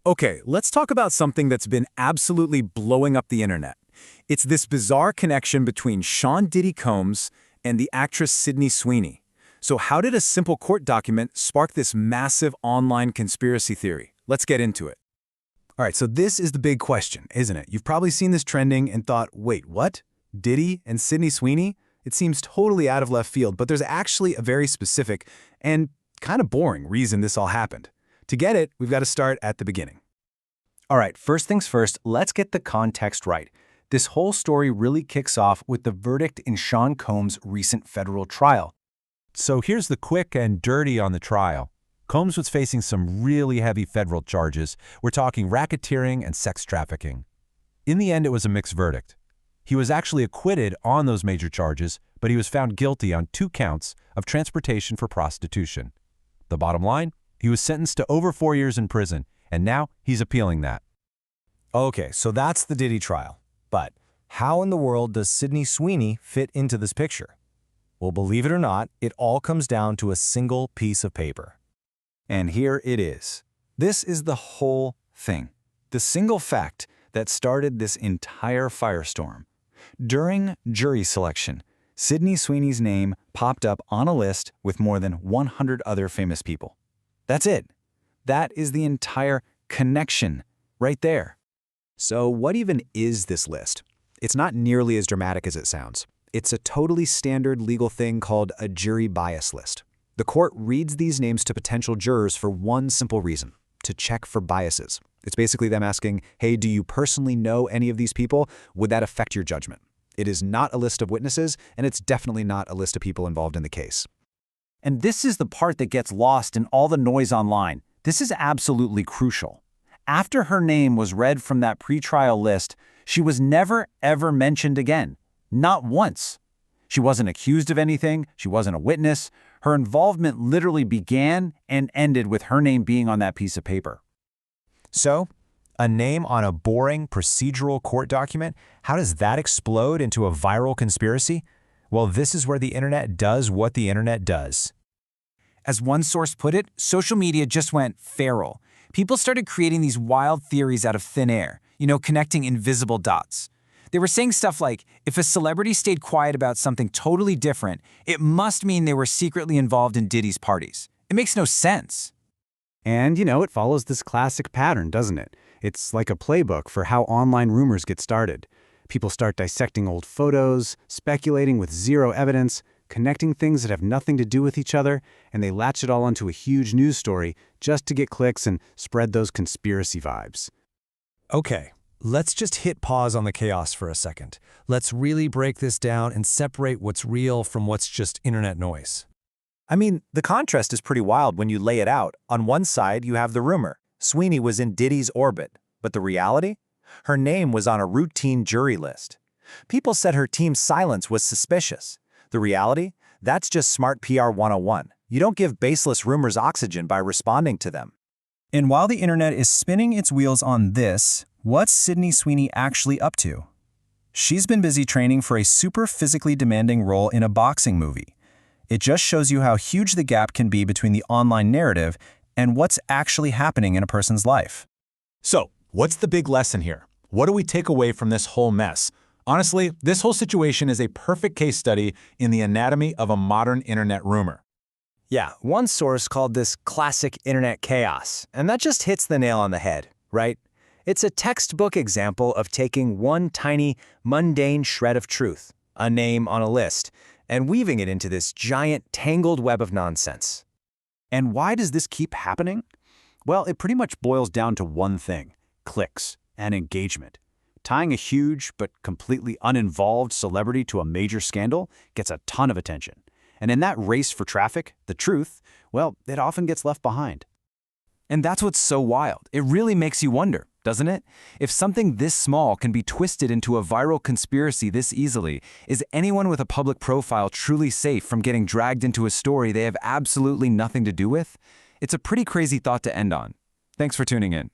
Okay, let's talk about something that's been absolutely blowing up the internet. It's this bizarre connection between Sean Diddy Combs and the actress Sydney Sweeney. So how did a simple court document spark this massive online conspiracy theory? Let's get into it. All right, so this is the big question, isn't it? You've probably seen this trending and thought, wait, what? Diddy and Sydney Sweeney? It seems totally out of left field, but there's actually a very specific and kind of boring reason this all happened. To get it, we've got to start at the beginning. All right, first things first, let's get the context right. This whole story really kicks off with the verdict in Sean Combs' recent federal trial. So here's the quick and dirty on the trial. Combs was facing some really heavy federal charges. We're talking racketeering and sex trafficking. In the end, it was a mixed verdict. He was actually acquitted on those major charges, but he was found guilty on 2 counts of transportation for prostitution. The bottom line? He was sentenced to over 4 years in prison, and now he's appealing that. Okay, so that's the Diddy trial. But how in the world does Sydney Sweeney fit into this picture? Well, believe it or not, it all comes down to a single piece of paper. And here it is. This is the whole thing. The single fact that started this entire firestorm. During jury selection, Sydney Sweeney's name popped up on a list with more than 100 other famous people. That's it. That is the entire connection right there. So what even is this list? It's not nearly as dramatic as it sounds. It's a totally standard legal thing called a jury bias list. The court reads these names to potential jurors for one simple reason: to check for biases. It's basically them asking, hey, do you personally know any of these people? Would that affect your judgment? It is not a list of witnesses, and it's definitely not a list of people involved in the case. And this is the part that gets lost in all the noise online. This is absolutely crucial. After her name was read from that pretrial list, she was never, ever mentioned again. Not once. She wasn't accused of anything. She wasn't a witness. Her involvement literally began and ended with her name being on that piece of paper. So, a name on a boring procedural court document, how does that explode into a viral conspiracy? Well, this is where the internet does what the internet does. As one source put it, social media just went feral. People started creating these wild theories out of thin air, connecting invisible dots. They were saying stuff like, if a celebrity stayed quiet about something totally different, it must mean they were secretly involved in Diddy's parties. It makes no sense. And, it follows this classic pattern, doesn't it? It's like a playbook for how online rumors get started. People start dissecting old photos, speculating with zero evidence, connecting things that have nothing to do with each other, and they latch it all onto a huge news story just to get clicks and spread those conspiracy vibes. Okay, let's just hit pause on the chaos for a second. Let's really break this down and separate what's real from what's just internet noise. I mean, the contrast is pretty wild when you lay it out. On one side, you have the rumor. Sweeney was in Diddy's orbit. But the reality? Her name was on a routine jury list. People said her team's silence was suspicious. The reality? That's just smart PR 101. You don't give baseless rumors oxygen by responding to them. And while the internet is spinning its wheels on this, what's Sydney Sweeney actually up to? She's been busy training for a super physically demanding role in a boxing movie. It just shows you how huge the gap can be between the online narrative and what's actually happening in a person's life. So, what's the big lesson here? What do we take away from this whole mess? Honestly, this whole situation is a perfect case study in the anatomy of a modern internet rumor. Yeah, one source called this classic internet chaos, and that just hits the nail on the head, right? It's a textbook example of taking one tiny, mundane shred of truth, a name on a list, and weaving it into this giant, tangled web of nonsense. And why does this keep happening? Well, it pretty much boils down to one thing: clicks and engagement. Tying a huge but completely uninvolved celebrity to a major scandal gets a ton of attention. And in that race for traffic, the truth, well, it often gets left behind. And that's what's so wild. It really makes you wonder, doesn't it? If something this small can be twisted into a viral conspiracy this easily, is anyone with a public profile truly safe from getting dragged into a story they have absolutely nothing to do with? It's a pretty crazy thought to end on. Thanks for tuning in.